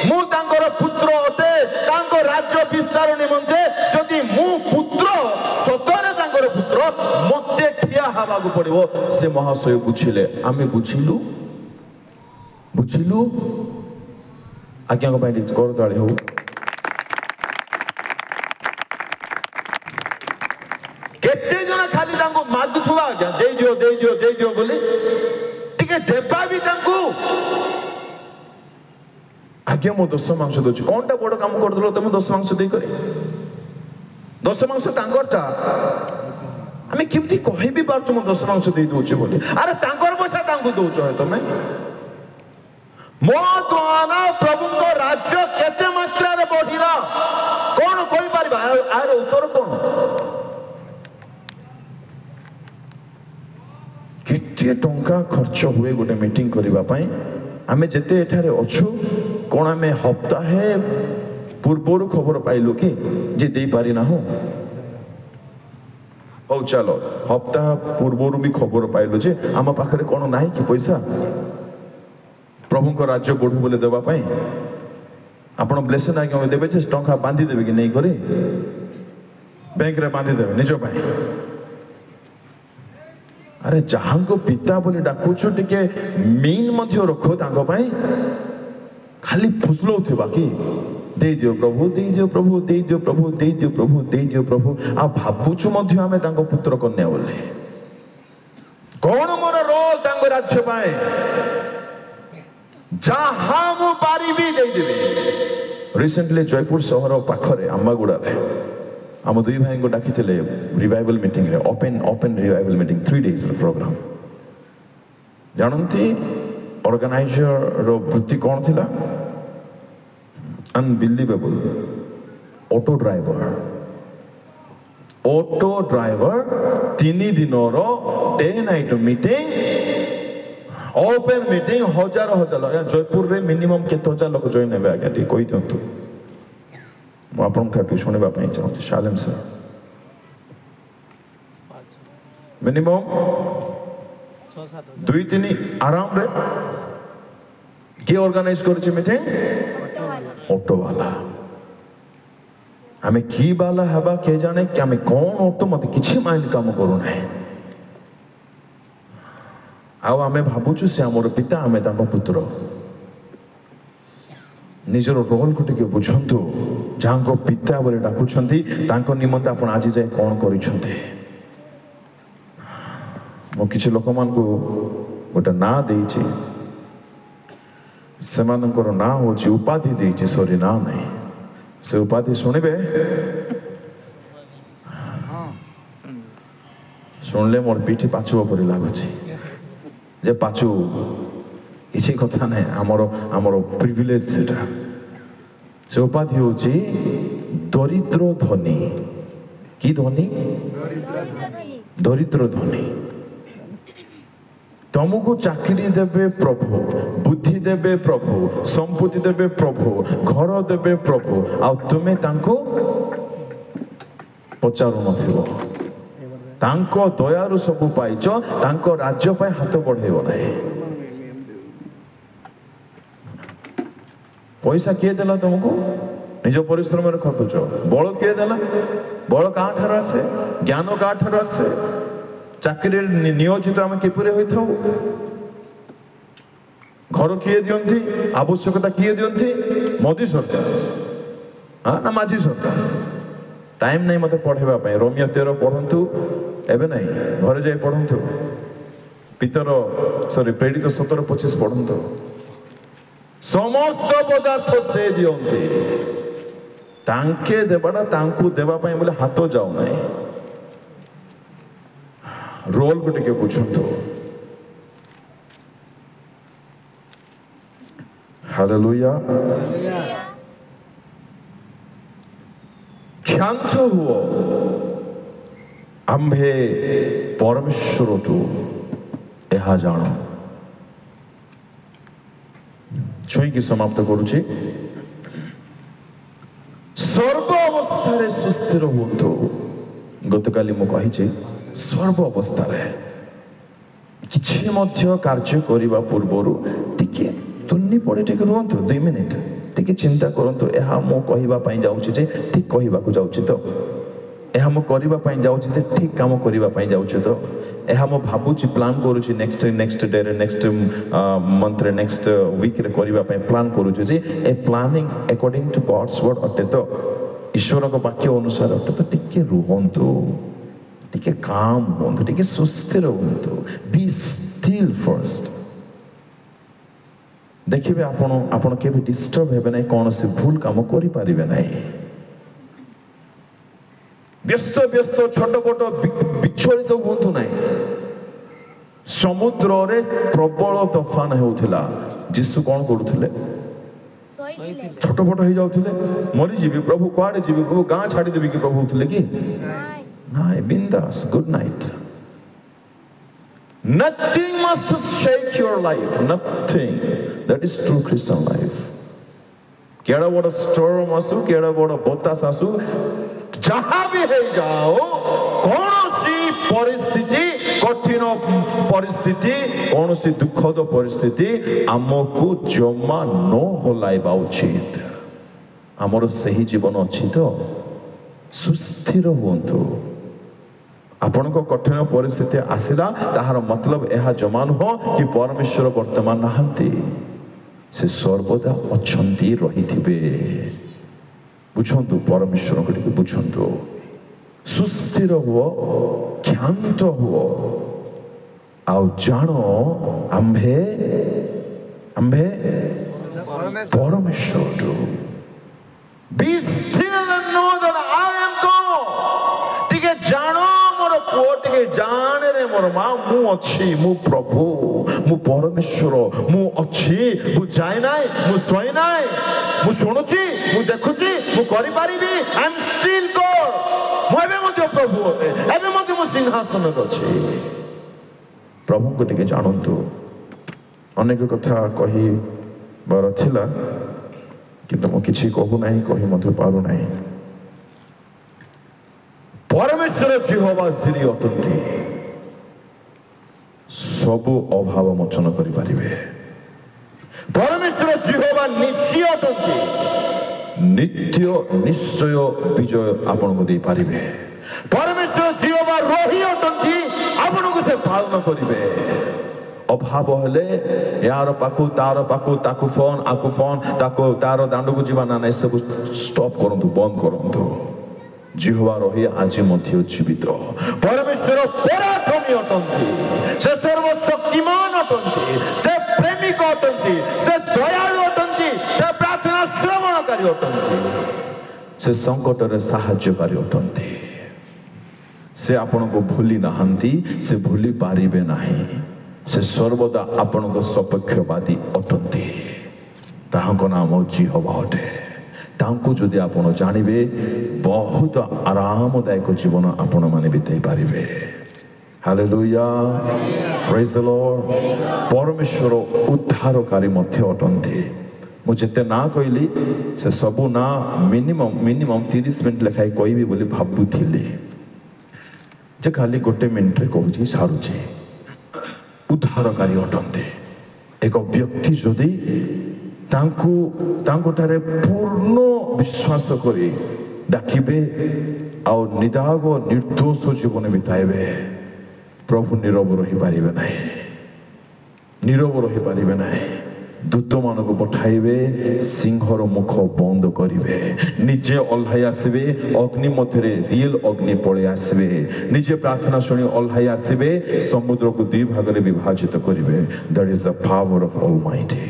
मु तांकर पुत्र अटे तांकर राज्य विस्तार निमंते जदि मु पुत्र सतरे तांकर पुत्र मते ठिया हवाकू पड़िबो से महाशय बुझिले आमे बुझिलु आज्ञा को पाइली कर ताळे हो केते जन खाली तांको मागुथुवा आज्ञा दे दियो बोले टिके देबा भी तांको आज्ञा मो 10 मांस दोची कोनटा बड़ काम कर दलो तुम 10 मांस दे करे 10 मांस तांकरटा आमे केमती कहि भी पारछु मो 10 मांस दे दोची बोले अरे तांकर पैसा तांको दोचो है तमे मो द्वारा प्रभु को राज्य केते मात्रा रे बढ़िरा कोन कोइ पारिबा आर उत्तर कोन केते टंका खर्च हुए गोटे मीटिंग करबा पई आमे जते एठारे अछु कोन आमे हप्ता है पूर्वरु खबर पाइलु कि जे दे पारि ना हो ओ चलो हप्ता पूर्वरु भी खबर पाइलु जे आम पाखरे कोन नाही कि पैसा प्रभु को राज्य बढ़ू बोले देवा पाई आपण ब्लेसिंग आज्ञा देबे जे टंका बांधी देबे कि नहीं करे बैंक रे बांधी देबे निजो पाई अरे जहां को पिता बोले डाकुछु टिके मीन मध्य रखो तांको पाई खाली फुसलो थे बाकी दे दियो प्रभु दे दियो प्रभु दे दियो प्रभु दे दियो प्रभु दे दियो प्रभु आ भाबुछु मध्य हमें तांको पुत्र कन्या बोले कोन मोर रोल तांको राज्य पाए जहां मु पारिबी दे देबे रिसेंटली जयपुर शहर पाखरे अम्बागुड़ा रे आम दुई भाई को डाकी रिवाइवल मीटिंग रे open revival meeting 3 days programme जानती ऑर्गेनाइजर रो वृत्ति कौन थिला अनबिलीवेबल ऑटो ड्राइवर 3 दिन रो day night meeting open meeting हजार जयपुर रे मिनिमम केते हजार लोक जॉइन हेबे आगे टी कोइ दियंतु मु आपन खाटू सुनिबा पई चाहूँ शालेम सर मिनिमम 2-3 आराम रे के ऑर्गेनाइज करछि मीटिंग ऑटो वाला हमें की बाला हबा के जाने कि हमें कौन ऑटो मत किछि माइंड काम करू नाही आउ आमे भाबुछु से हमर पिता हमें ताको पुत्र ନିଜର ରୋଲକୁ ଟିକେ ବୁଝନ୍ତୁ। ଯାହାଙ୍କ ପିତା ବୋଲି ଡାକୁଛନ୍ତି ତାଙ୍କ ନିମନ୍ତେ ଆପଣ ଆଜି ଯାଏ କ'ଣ କରିଛନ୍ତି? ମୁଁ କିଛି ଲୋକମାନଙ୍କୁ ଗୋଟେ ନାଁ ଦେଇଛି, ସେମାନଙ୍କର ନାଁ ହେଉଛି ଉପାଧି ଦେଇଛି, ସରି ନାଁ ନାହିଁ। ସେ ଉପାଧି ଶୁଣିବେ, ଶୁଣିଲେ ମୋର ପିଠି ପାଚୁଅ ପରି ଲାଗୁଛି ଯେ ପାଚୁ କିଛି କଥା ନାହିଁ, ଆମର ପ୍ରିଭିଲେଜ ସେଟା। ସେ ଉପାଧି ହେଉଛି ଦରିଦ୍ର ଧନୀ। କି ଧନୀ? ଦରିଦ୍ର ଧନୀ। ତମକୁ ଚାକିରି ଦେବେ ପ୍ରଭୁ, ବୁଦ୍ଧି ଦେବେ ପ୍ରଭୁ, ସମ୍ପତ୍ତି ଦେବେ ପ୍ରଭୁ, ଘର ଦେବେ ପ୍ରଭୁ, ଆଉ ତୁମେ ତାଙ୍କୁ ପଚାରୁନଥିବ। ତାଙ୍କ ଦୟାରୁ ସବୁ ପାଇଛ, ତାଙ୍କ ରାଜ୍ୟ ପାଇଁ ହାତ ବଢେଇବ ନାହିଁ। ପଇସା କିଏ ଦେଲା ତମକୁ? ନିଜ ପରିଶ୍ରମରେ ଖଟୁଛ। ବଳ କିଏ ଦେଲା? ବଳ କାହାଠାରୁ ଆସେ? ଜ୍ଞାନ କାହାଠାରୁ ଆସେ? ଚାକିରିରେ ନିୟୋଜିତ ଆମେ କିପରି ହୋଇଥାଉ? ଘର କିଏ ଦିଅନ୍ତି? ଆବଶ୍ୟକତା କିଏ ଦିଅନ୍ତି? ମୋଦି ସରକାର ନା ମାଝୀ ସରକାର? ଟାଇମ୍ ନାହିଁ ମୋତେ ପଢ଼େଇବା ପାଇଁ। ରୋମିଓ 13 ପଢ଼ନ୍ତୁ, ଏବେ ନାହିଁ, ଘରେ ଯାଇ ପଢ଼ନ୍ତୁ। ପ୍ରେରିତ 17:25 ପଢ଼ନ୍ତୁ। ସମସ୍ତ ପଦାର୍ଥ ସେ ଦିଅନ୍ତି, ତାଙ୍କେ ଦେବାଟା ତାଙ୍କୁ ଦେବା ପାଇଁ ବୋଲେ ହାତ ଯାଉ ନାହିଁ। ରୋଲକୁ ଟିକେ ବୁଝନ୍ତୁ। ହାଲେଲୁୟା। କ୍ଷାନ୍ତ ହୁଅ ଆମ୍ଭେ ପରମେଶ୍ୱରଠୁ ଏହା ଜାଣ। ଛୁଇଁକି ସମାପ୍ତ କରୁଛି। ସର୍ବ ଅବସ୍ଥାରେ ସୁସ୍ଥିର ହୁଅନ୍ତୁ। ଗତକାଲି ମୁଁ କହିଛି ସର୍ବ ଅବସ୍ଥାରେ କିଛି ମଧ୍ୟ କାର୍ଯ୍ୟ କରିବା ପୂର୍ବରୁ ଟିକେ ତୁନି ପଡ଼ି ଟିକେ ରୁହନ୍ତୁ, 2 ମିନିଟ୍ ଟିକେ ଚିନ୍ତା କରନ୍ତୁ। ଏହା ମୁଁ କହିବା ପାଇଁ ଯାଉଛି ଯେ ଠିକ୍ କହିବାକୁ ଯାଉଛି ତ? ଏହା ମୁଁ କରିବା ପାଇଁ ଯାଉଛି ଯେ ଠିକ୍ କାମ କରିବା ପାଇଁ ଯାଉଛି ତ? ଏହା ମୁଁ ଭାବୁଛି, ପ୍ଲାନ୍ କରୁଛି ନେକ୍ସଟ ଡେରେ, ନେକ୍ସଟ ମନ୍ଥରେ, ନେକ୍ସଟ ୱିକ୍ରେ କରିବା ପାଇଁ ପ୍ଲାନ୍ କରୁଛି ଯେ ଏ planning according to God's word ଅଟେ ତ? ଈଶ୍ୱରଙ୍କ ବାକ୍ୟ ଅନୁସାରେ ଅଟେ ତ? ଟିକେ ରୁହନ୍ତୁ, ଟିକେ କାମ ହୁଅନ୍ତୁ, ଟିକେ ସୁସ୍ଥିର ହୁଅନ୍ତୁ। ବି ଷ୍ଟିଲ୍ ଫର୍ଷ୍ଟ। ଦେଖିବେ ଆପଣ କେବେ ଡିଷ୍ଟର୍ବ ହେବେ ନାହିଁ, କୌଣସି ଭୁଲ କାମ କରିପାରିବେ ନାହିଁ। ବ୍ୟସ୍ତ ଛୋଟ ବଟ ବିଚଳିତ ହୁଅନ୍ତୁ ନାହିଁ। ସମୁଦ୍ରରେ ପ୍ରବଳ ତୋଫାନ ହେଉଥିଲା, ଯୀଶୁ କ'ଣ କରୁଥିଲେ? ଛୋଟପଟ ହେଇଯାଉଥିଲେ। ମରିଯିବି ପ୍ରଭୁ, କୁଆଡ଼େ ଯିବି ପ୍ରଭୁ, ଗାଁ ଛାଡ଼ିଦେବି କି ପ୍ରଭୁ ହଉଥିଲେ କି? ନାଇଁ, ବିନ୍ଦାସ, good night. Nothing must shake your life. Nothing. That is true Christian life. केड़ा बड़ा storm आसु, केड़ा बड़ा बतास आसु, जहाँ भी है जाओ, कौनसी परिस्थिति, कठिन परिस्थिति, कौनसी दुखद परिस्थिति आमको जमा न होलाइबा उचित। आमर सही जीवन अच्छी तो सुस्थिर हुअन्तु। आपनको कठिन परिस्थिति आसिला ताहार मतलब यह जमा नुह कि परमेश्वर वर्तमान नहांती, से सर्वदा अछंती रहिथिबे। बुझंतु, परमेश्वर को टिके बुझंतु। सुस्थिर हुओ, क्षांत हुओ, आउ जानो आम्भे परमेश्वर। Be still and know that I am God. टिके जानो मोर पुओ, टिके जाने रे मोर माँ, मु अच्छी, मु प्रभु, मु परमेश्वर, मु अच्छी, मु जाए नाई, मु सोई नाई, मु सुनुची, मु देखुची, मु करि पारिबी। I am still God. मु एबे मध्य प्रभु होते, एबे मध्य मु सिंहासन अछि। प्रभु को टिके जानंतु। अनेक कथा कही बार थिला, किंतु मु किछि कहू नाही, कहि मध्य पारु नाही। परमेश्वर जिहोवा जिरि अटंती, सबु अभाव मोचन करि पारिबे। परमेश्वर जिहोवा निश्चय अटंती, नित्य निश्चय विजय आपन को दे पारिबे। परमेश्वर जिहोवा रोही अटंती, आपन को से पालन करिबे। ଅଭାବ ହେଲେ ୟାର ପାଖକୁ ତାର ପାଖକୁ ତାକୁ ଫୋନ ଆକୁ ଫୋନ ତାକୁ ତାର ଦାଣ୍ଡକୁ ଯିବା ନା ନାଇଁ ସବୁ ଷ୍ଟପ୍ କରନ୍ତୁ, ବନ୍ଦ କରନ୍ତୁ। ଜିହୋବା ରହି ଆଜି ମଧ୍ୟ ଜୀବିତ। ପରମେଶ୍ୱର ପରାକ୍ରମୀ ଅଟନ୍ତି, ସେ ସର୍ବଶକ୍ତିମାନ ଅଟନ୍ତି, ସେ ପ୍ରେମିକ ଅଟନ୍ତି, ସେ ଦୟାଳୁ ଅଟନ୍ତି, ସେ ପ୍ରାର୍ଥନା ଶ୍ରବଣକାରୀ ଅଟନ୍ତି, ସେ ସଙ୍କଟରେ ସାହାଯ୍ୟକାରୀ ଅଟନ୍ତି। ସେ ଆପଣଙ୍କୁ ଭୁଲି ନାହାନ୍ତି, ସେ ଭୁଲି ପାରିବେ ନାହିଁ। ସେ ସର୍ବଦା ଆପଣଙ୍କ ସପକ୍ଷବାଦୀ ଅଟନ୍ତି। ତାହାଙ୍କ ନାମ ଜିହୋବା ଅଟେ। ତାଙ୍କୁ ଯଦି ଆପଣ ଜାଣିବେ ବହୁତ ଆରାମଦାୟକ ଜୀବନ ଆପଣମାନେ ବିତେଇ ପାରିବେ। ହାଲେଲୁୟା, ପ୍ରେଜ୍ ଦ ଲର୍ଡ। ପରମେଶ୍ୱର ଉଦ୍ଧାରକାରୀ ମଧ୍ୟ ଅଟନ୍ତି। ମୁଁ ଯେତେ ନାଁ କହିଲି ସେ ସବୁ ନାଁ ମିନିମମ୍ 30 ମିନିଟ୍ ଲେଖାଏଁ କହିବି ବୋଲି ଭାବୁଥିଲି, ଯେ ଖାଲି ଗୋଟେ ମିନିଟ୍ରେ କହୁଛି ସାରୁଛି। ଉଦ୍ଧାରକାରୀ ଅଟନ୍ତି। ଏକ ବ୍ୟକ୍ତି ଯଦି ତାଙ୍କଠାରେ ପୂର୍ଣ୍ଣ ବିଶ୍ୱାସ କରି ଡାକିବେ ଆଉ ନିଦାଗ ନିର୍ଦ୍ଦୋଷ ଜୀବନ ବିତାଇବେ, ପ୍ରଭୁ ନୀରବ ରହିପାରିବେ ନାହିଁ, ନୀରବ ରହିପାରିବେ ନାହିଁ। ଦୂତମାନଙ୍କୁ ପଠାଇବେ, ସିଂହର ମୁଖ ବନ୍ଦ କରିବେ, ନିଜେ ଓହ୍ଲାଇ ଆସିବେ, ଅଗ୍ନି ମଧ୍ୟରେ ରିଏଲ ଅଗ୍ନି ପଳେଇ ଆସିବେ, ନିଜେ ପ୍ରାର୍ଥନା ଶୁଣି ଓହ୍ଲାଇ ଆସିବେ, ସମୁଦ୍ରକୁ ଦୁଇ ଭାଗରେ ବିଭାଜିତ କରିବେ। That is the power of Almighty.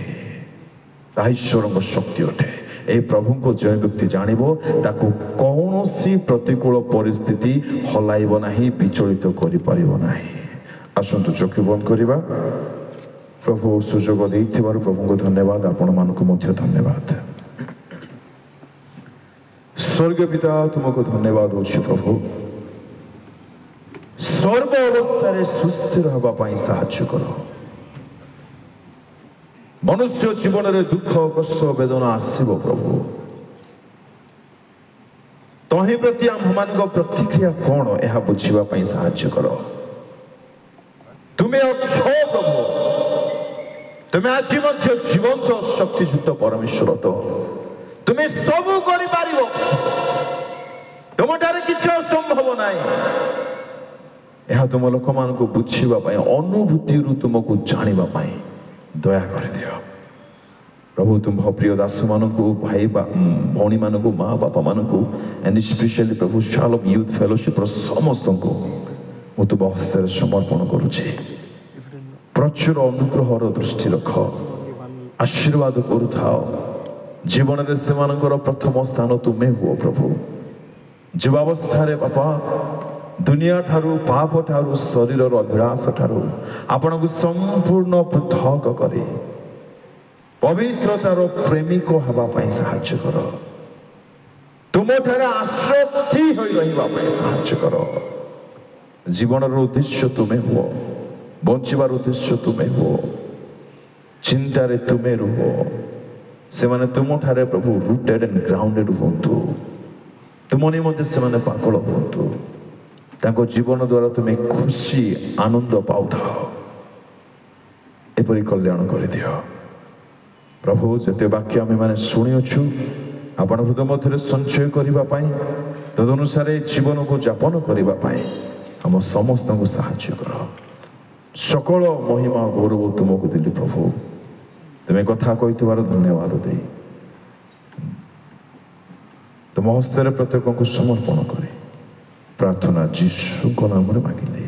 ତାହା ଈଶ୍ୱରଙ୍କ ଶକ୍ତି ଅଟେ। ଏହି ପ୍ରଭୁଙ୍କ ଯେଉଁ ବ୍ୟକ୍ତି ଜାଣିବ ତାକୁ କୌଣସି ପ୍ରତିକୂଳ ପରିସ୍ଥିତି ହଲାଇବ ନାହିଁ, ବିଚଳିତ କରିପାରିବ ନାହିଁ। ଆସନ୍ତୁ ଚକ୍ଷୁ ବନ୍ଦ କରିବା। ପ୍ରଭୁ ସୁଯୋଗ ଦେଇଥିବାରୁ ପ୍ରଭୁଙ୍କୁ ଧନ୍ୟବାଦ, ଆପଣମାନଙ୍କୁ ମଧ୍ୟ ଧନ୍ୟବାଦ। ସ୍ୱର୍ଗୀୟ ପିତା, ତୁମକୁ ଧନ୍ୟବାଦ ହେଉଛି ପ୍ରଭୁ। ସର୍ବ ଅବସ୍ଥାରେ ସୁସ୍ଥିର ହେବା ପାଇଁ ସାହାଯ୍ୟ କର। ମନୁଷ୍ୟ ଜୀବନରେ ଦୁଃଖ କଷ୍ଟ ବେଦନା ଆସିବ ପ୍ରଭୁ, ତହିଁ ପ୍ରତି ଆମ୍ଭମାନଙ୍କ ପ୍ରତିକ୍ରିୟା କ'ଣ ଏହା ବୁଝିବା ପାଇଁ ସାହାଯ୍ୟ କର। ତୁମେ ଅଛ ପ୍ରଭୁ, ତୁମେ ଆଜି ମଧ୍ୟ ଜୀବନ୍ତ ଶକ୍ତିଯୁକ୍ତ ପରମେଶ୍ୱର ଅଟ। ତୁମେ ସବୁ କରିପାରିବ, ତୁମଠାରେ କିଛି ଅସମ୍ଭବ ନାହିଁ। ଏହା ତୁମ ଲୋକମାନଙ୍କୁ ବୁଝିବା ପାଇଁ, ଅନୁଭୂତିରୁ ତୁମକୁ ଜାଣିବା ପାଇଁ ଦୟା କରିଦିଅ ପ୍ରଭୁ। ତୁମ ପ୍ରିୟ ଦାସମାନଙ୍କୁ, ଭାଇ ଭଉଣୀମାନଙ୍କୁ, ମା ବାପା ମାନଙ୍କୁ, ଆଣ୍ଡ ସ୍ପେଶାଲି ପ୍ରଭୁ ଶାଲୋମ୍ ୟୁଥ୍ ଫେଲୋସିପ୍ର ସମସ୍ତଙ୍କୁ ମୁଁ ତୁମ ହସ୍ତରେ ସମର୍ପଣ କରୁଛି। ପ୍ରଚୁର ଅନୁଗ୍ରହର ଦୃଷ୍ଟି ରଖ, ଆଶୀର୍ବାଦ କରୁଥାଅ। ଜୀବନରେ ସେମାନଙ୍କର ପ୍ରଥମ ସ୍ଥାନ ତୁମେ ହୁଅ ପ୍ରଭୁ। ଯୁବାବସ୍ଥାରେ ବାପା ଦୁନିଆ ଠାରୁ, ପାପ ଠାରୁ, ଶରୀରର ଅଭିଳାଷ ଠାରୁ ଆପଣଙ୍କୁ ସମ୍ପୂର୍ଣ୍ଣ ପୃଥକ କରି ପବିତ୍ରତାର ପ୍ରେମିକ ହେବା ପାଇଁ ସାହାଯ୍ୟ କର। ତୁମଠାରେ ଆସକ୍ତି ହୋଇ ରହିବା ପାଇଁ ସାହାଯ୍ୟ କର। ଜୀବନର ଉଦ୍ଦେଶ୍ୟ ତୁମେ ହୁଅ, ବଞ୍ଚିବାର ଉଦ୍ଦେଶ୍ୟ ତୁମେ ହୁଅ, ଚିନ୍ତାରେ ତୁମେ ରୁହ। ସେମାନେ ତୁମଠାରେ ପ୍ରଭୁ ରୁଟେଡ୍ ଆଣ୍ଡ ଗ୍ରାଉଣ୍ଡେଡ୍ ହୁଅନ୍ତୁ। ତୁମ ନିମନ୍ତେ ସେମାନେ ପାଗଳ ହୁଅନ୍ତୁ। ତାଙ୍କ ଜୀବନ ଦ୍ୱାରା ତୁମେ ଖୁସି ଆନନ୍ଦ ପାଉଥାଅ। ଏପରି କଲ୍ୟାଣ କରିଦିଅ ପ୍ରଭୁ। ଯେତେ ବାକ୍ୟ ଆମେମାନେ ଶୁଣିଅଛୁ ଆପଣ ହୃଦୟ ମଧ୍ୟରେ ସଞ୍ଚୟ କରିବା ପାଇଁ, ତଦନୁସାରେ ଜୀବନକୁ ଯାପନ କରିବା ପାଇଁ ଆମ ସମସ୍ତଙ୍କୁ ସାହାଯ୍ୟ କର। সকল মহিমা গৌরব তুমକୁ ଦେଲି ପ୍ରଭୁ। ତୁମେ କଥା କହିଥିବାର ଧନ୍ୟବାଦ ଦେଇ ତୁମ ହସ୍ତରେ ପ୍ରତ୍ୟେକଙ୍କୁ ସମର୍ପଣ କରି ପ୍ରାର୍ଥନା ଯୀଶୁଙ୍କ ନାମରେ ମାଗିଲେ।